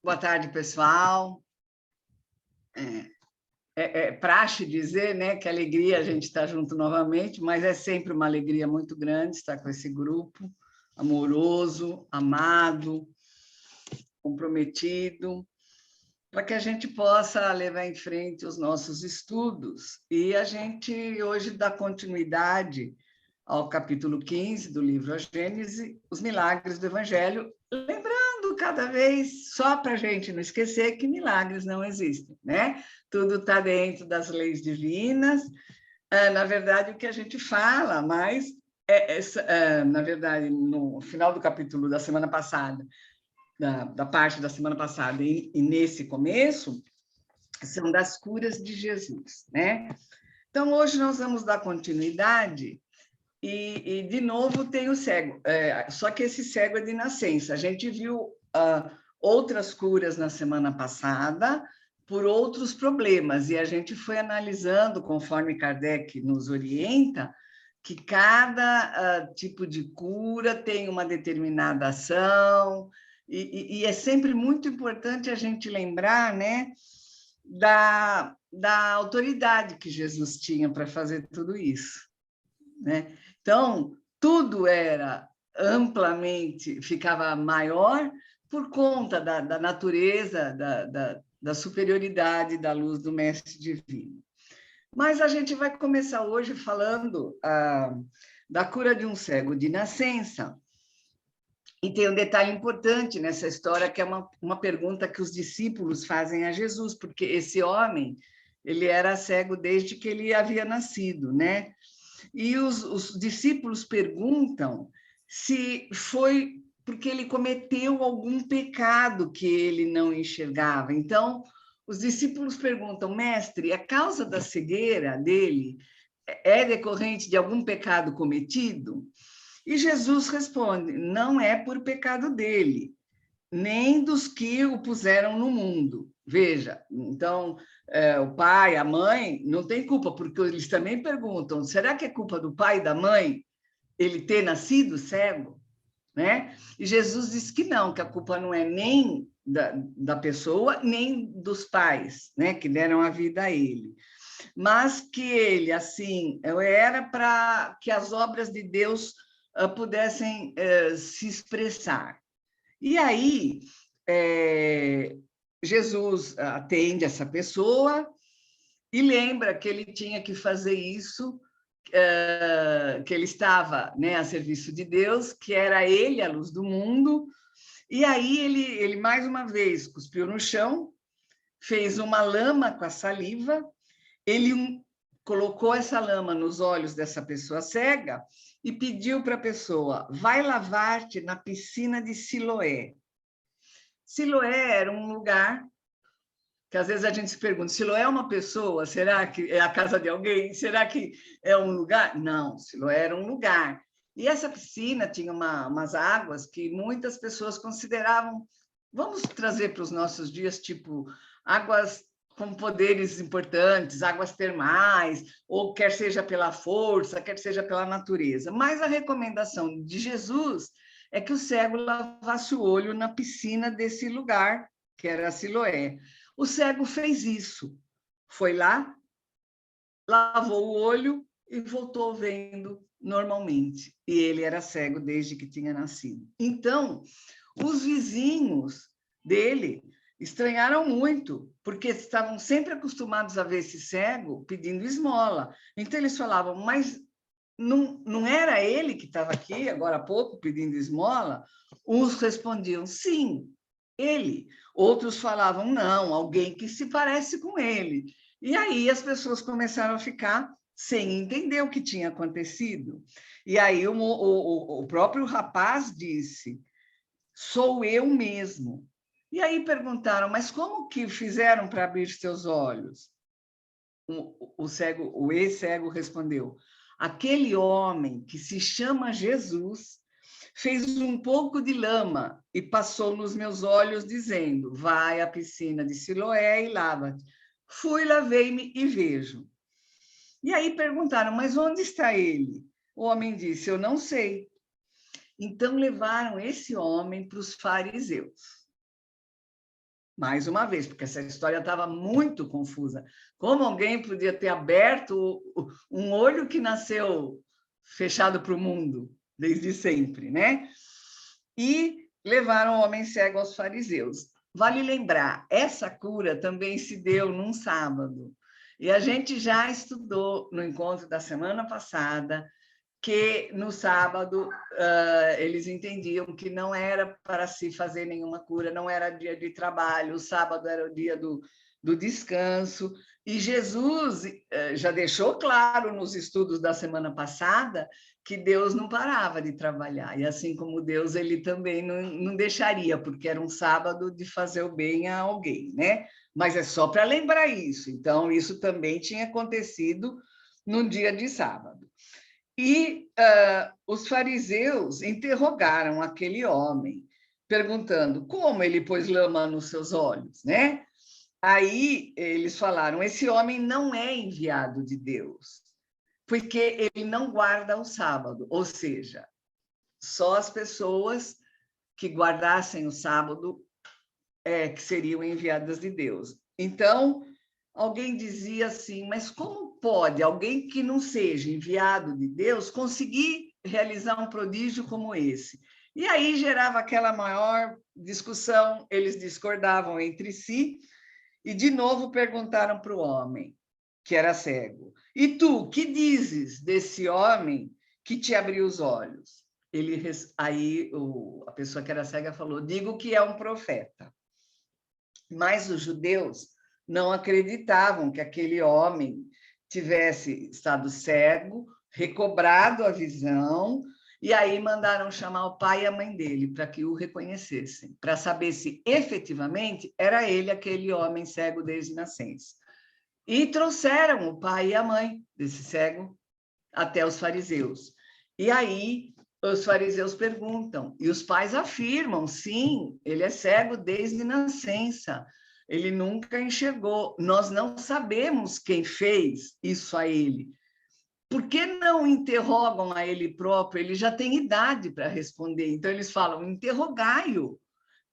Boa tarde, pessoal. É praxe dizer, né, que alegria a gente estar junto novamente, mas é sempre uma alegria muito grande estar com esse grupo amoroso, amado, comprometido, para que a gente possa levar em frente os nossos estudos. E a gente hoje dá continuidade ao capítulo 15 do livro A Gênese, os milagres do Evangelho, lembrando cada vez, só para a gente não esquecer que milagres não existem, né? Tudo está dentro das leis divinas. Na verdade, o que a gente fala, mas, na verdade, no final do capítulo da semana passada, da parte da semana passada e nesse começo, são das curas de Jesus, né? Então, hoje nós vamos dar continuidade de novo, tem o cego. Só que esse cego é de nascença. A gente viu outras curas na semana passada por outros problemas, e a gente foi analisando, conforme Kardec nos orienta, que cada tipo de cura tem uma determinada ação, e é sempre muito importante a gente lembrar, né, da autoridade que Jesus tinha para fazer tudo isso, né? Então, tudo era amplamente, ficava maior por conta da natureza, da superioridade da luz do Mestre Divino. Mas a gente vai começar hoje falando da cura de um cego de nascença. E tem um detalhe importante nessa história, que é uma pergunta que os discípulos fazem a Jesus, porque esse homem, ele era cego desde que ele havia nascido, né? E os discípulos perguntam se foi porque ele cometeu algum pecado que ele não enxergava. Então, os discípulos perguntam, mestre, a causa da cegueira dele é decorrente de algum pecado cometido? E Jesus responde, não é por pecado dele, nem dos que o puseram no mundo. Veja, então, o pai, a mãe, não tem culpa, porque eles também perguntam, será que é culpa do pai e da mãe ele ter nascido cego? Né? E Jesus diz que não, que a culpa não é nem da pessoa, nem dos pais, né, que deram a vida a ele. Mas que ele, assim, era para que as obras de Deus pudessem se expressar. E aí, Jesus atende essa pessoa e lembra que ele tinha que fazer isso, que ele estava, né, a serviço de Deus, que era ele a luz do mundo. E aí ele mais uma vez cuspiu no chão, fez uma lama com a saliva, ele colocou essa lama nos olhos dessa pessoa cega e pediu para a pessoa, vai lavar-te na piscina de Siloé. Siloé era um lugar que às vezes a gente se pergunta, Siloé é uma pessoa? Será que é a casa de alguém? Será que é um lugar? Não, Siloé era um lugar. E essa piscina tinha umas águas que muitas pessoas consideravam, vamos trazer para os nossos dias, tipo, águas com poderes importantes, águas termais, ou quer seja pela força, quer seja pela natureza. Mas a recomendação de Jesus é que o cego lavasse o olho na piscina desse lugar, que era Siloé. O cego fez isso, foi lá, lavou o olho e voltou vendo normalmente. E ele era cego desde que tinha nascido. Então, os vizinhos dele estranharam muito, porque estavam sempre acostumados a ver esse cego pedindo esmola. Então, eles falavam, mas não era ele que estava aqui, agora há pouco, pedindo esmola? Uns respondiam, sim, ele. Outros falavam, não, alguém que se parece com ele. E aí as pessoas começaram a ficar sem entender o que tinha acontecido. E aí o próprio rapaz disse, sou eu mesmo. E aí perguntaram, mas como que fizeram para abrir seus olhos? O ex-cego respondeu, aquele homem que se chama Jesus fez um pouco de lama e passou nos meus olhos, dizendo, vai à piscina de Siloé e lava-te. Fui, lavei-me e vejo. E aí perguntaram, mas onde está ele? O homem disse, eu não sei. Então levaram esse homem para os fariseus. mais uma vez, porque essa história estava muito confusa. Como alguém podia ter aberto um olho que nasceu fechado para o mundo, desde sempre, né? E levaram o homem cego aos fariseus. Vale lembrar, essa cura também se deu num sábado. E a gente já estudou no encontro da semana passada que no sábado eles entendiam que não era para se fazer nenhuma cura, não era dia de trabalho, o sábado era o dia do descanso. E Jesus já deixou claro nos estudos da semana passada que Deus não parava de trabalhar. E assim como Deus, ele também não deixaria, porque era um sábado de fazer o bem a alguém, né? Mas é só para lembrar isso. Então, isso também tinha acontecido num dia de sábado. E os fariseus interrogaram aquele homem, perguntando como ele pôs lama nos seus olhos, né? Aí eles falaram: esse homem não é enviado de Deus, porque ele não guarda o sábado, ou seja, só as pessoas que guardassem o sábado que seriam enviadas de Deus. Então, alguém dizia assim, mas como pode alguém que não seja enviado de Deus conseguir realizar um prodígio como esse? E aí gerava aquela maior discussão, eles discordavam entre si, e de novo perguntaram para o homem, que era cego: e tu, que dizes desse homem que te abriu os olhos? Aí a pessoa que era cega falou: digo que é um profeta. Mas os judeus não acreditavam que aquele homem tivesse estado cego, recobrado a visão, e aí mandaram chamar o pai e a mãe dele para que o reconhecessem, para saber se efetivamente era ele aquele homem cego desde nascença. E trouxeram o pai e a mãe desse cego até os fariseus. E aí os fariseus perguntam, e os pais afirmam: sim, ele é cego desde nascença, ele nunca enxergou, nós não sabemos quem fez isso a ele. Por que não interrogam a ele próprio? Ele já tem idade para responder. Então eles falam: interrogai-o.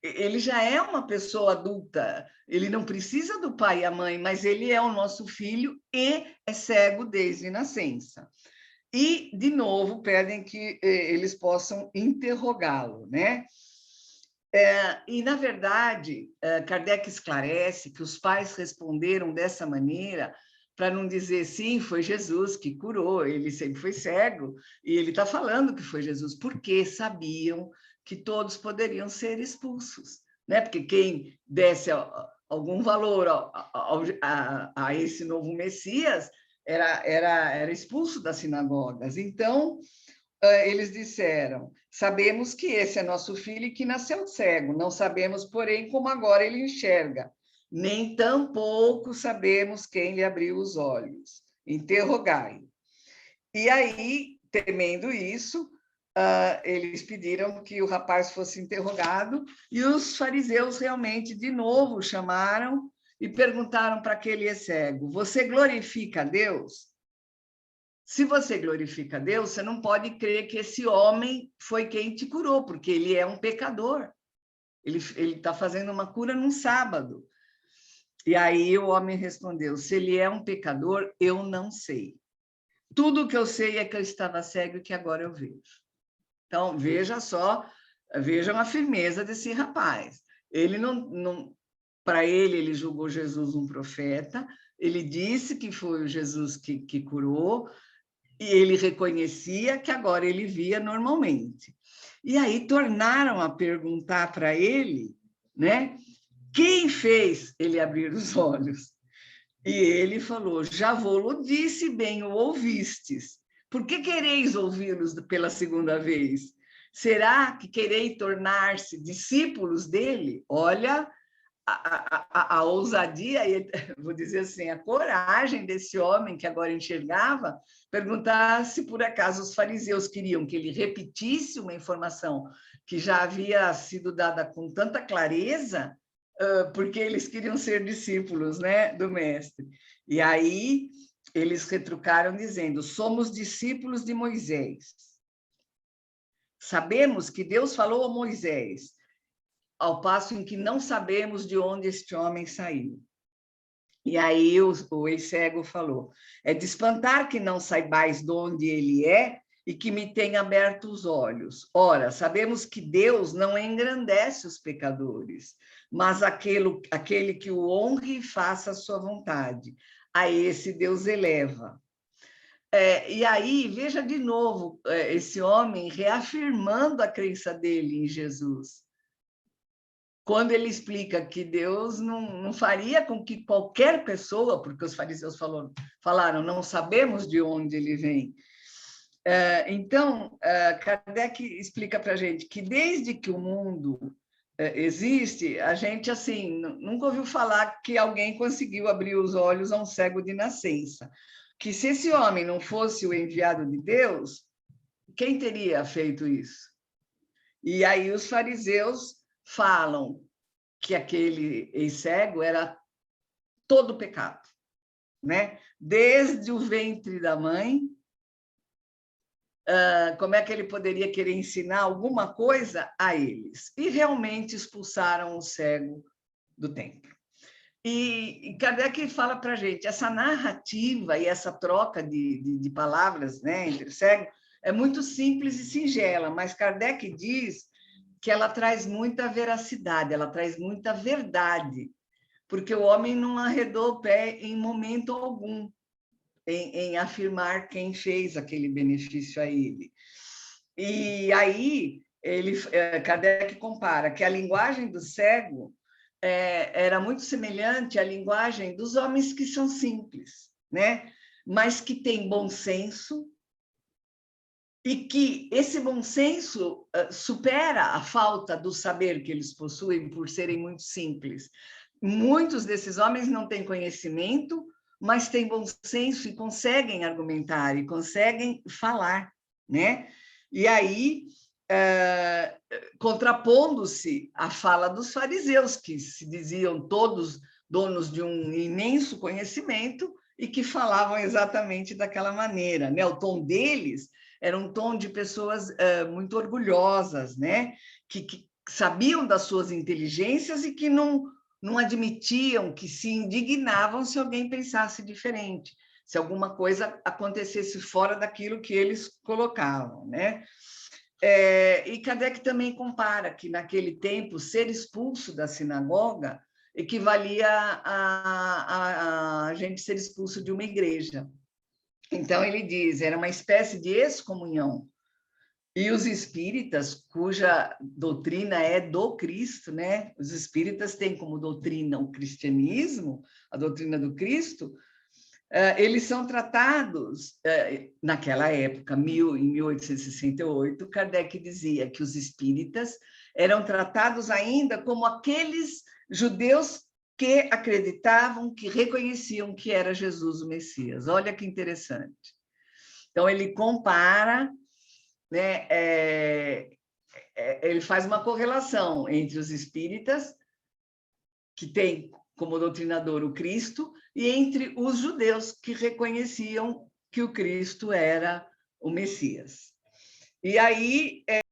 Ele já é uma pessoa adulta, ele não precisa do pai e a mãe, mas ele é o nosso filho e é cego desde nascença. E, de novo, pedem que eles possam interrogá-lo, né? E, na verdade, Kardec esclarece que os pais responderam dessa maneira para não dizer: sim, foi Jesus que curou, ele sempre foi cego, e ele está falando que foi Jesus, porque sabiam que todos poderiam ser expulsos, né? Porque quem desse algum valor a esse novo Messias era expulso das sinagogas. Então, eles disseram: sabemos que esse é nosso filho e que nasceu cego, não sabemos, porém, como agora ele enxerga, nem tampouco sabemos quem lhe abriu os olhos. Interrogai-o. E aí, temendo isso, eles pediram que o rapaz fosse interrogado, e os fariseus realmente, de novo, chamaram e perguntaram para aquele cego: você glorifica a Deus? Se você glorifica a Deus, você não pode crer que esse homem foi quem te curou, porque ele é um pecador. Ele está fazendo uma cura num sábado. E aí o homem respondeu: se ele é um pecador, eu não sei. Tudo o que eu sei é que eu estava cego e que agora eu vejo. Então, veja só, vejam a firmeza desse rapaz. Ele para ele julgou Jesus um profeta, ele disse que foi o Jesus que curou, e ele reconhecia que agora ele via normalmente. E aí tornaram a perguntar para ele, né? Quem fez ele abrir os olhos? E ele falou: já vou-lo disse, bem o ouvistes. Por que quereis ouvi-los pela segunda vez? Será que quereis tornar-se discípulos dele? Olha a ousadia, vou dizer assim, a coragem desse homem que agora enxergava, perguntar se por acaso os fariseus queriam que ele repetisse uma informação que já havia sido dada com tanta clareza, porque eles queriam ser discípulos, né, do mestre. E aí eles retrucaram dizendo: somos discípulos de Moisés. Sabemos que Deus falou a Moisés ao passo em que não sabemos de onde este homem saiu. E aí o ex-cego falou, é de espantar que não saibais de onde ele é e que me tenha aberto os olhos. Ora, sabemos que Deus não engrandece os pecadores, mas aquele que o honre e faça a sua vontade. A esse Deus eleva. E aí, veja de novo esse homem reafirmando a crença dele em Jesus. Quando ele explica que Deus não faria com que qualquer pessoa, porque os fariseus falaram, não sabemos de onde ele vem. Então, Kardec explica para a gente que desde que o mundo existe, a gente assim nunca ouviu falar que alguém conseguiu abrir os olhos a um cego de nascença. Que se esse homem não fosse o enviado de Deus, quem teria feito isso? E aí os fariseus falam que aquele ex-cego era todo pecado, né? Desde o ventre da mãe, como é que ele poderia querer ensinar alguma coisa a eles? E realmente expulsaram o cego do templo. E Kardec fala para a gente, essa narrativa e essa troca de palavras, né, entre cego, é muito simples e singela, mas Kardec diz que ela traz muita veracidade, ela traz muita verdade, porque o homem não arredou o pé em momento algum em afirmar quem fez aquele benefício a ele. E aí, Kardec compara que a linguagem do cego era muito semelhante à linguagem dos homens que são simples, né? Mas que têm bom senso, e que esse bom senso supera a falta do saber que eles possuem por serem muito simples. Muitos desses homens não têm conhecimento, mas têm bom senso e conseguem argumentar, e conseguem falar, né? E aí, contrapondo-se à fala dos fariseus, que se diziam todos donos de um imenso conhecimento e que falavam exatamente daquela maneira, né? O tom deles era um tom de pessoas muito orgulhosas, né? Que sabiam das suas inteligências e que não admitiam, que se indignavam se alguém pensasse diferente, se alguma coisa acontecesse fora daquilo que eles colocavam, né? E Kardec também compara que, naquele tempo, ser expulso da sinagoga equivalia a gente ser expulso de uma igreja. Então, ele diz, era uma espécie de excomunhão. E os espíritas, cuja doutrina é do Cristo, né? Os espíritas têm como doutrina o cristianismo, a doutrina do Cristo, eles são tratados, naquela época, em 1868, Kardec dizia que os espíritas eram tratados ainda como aqueles judeus que acreditavam, que reconheciam que era Jesus o Messias. Olha que interessante. Então, ele compara, né, ele faz uma correlação entre os espíritas, que têm como doutrinador o Cristo, e entre os judeus, que reconheciam que o Cristo era o Messias. E aí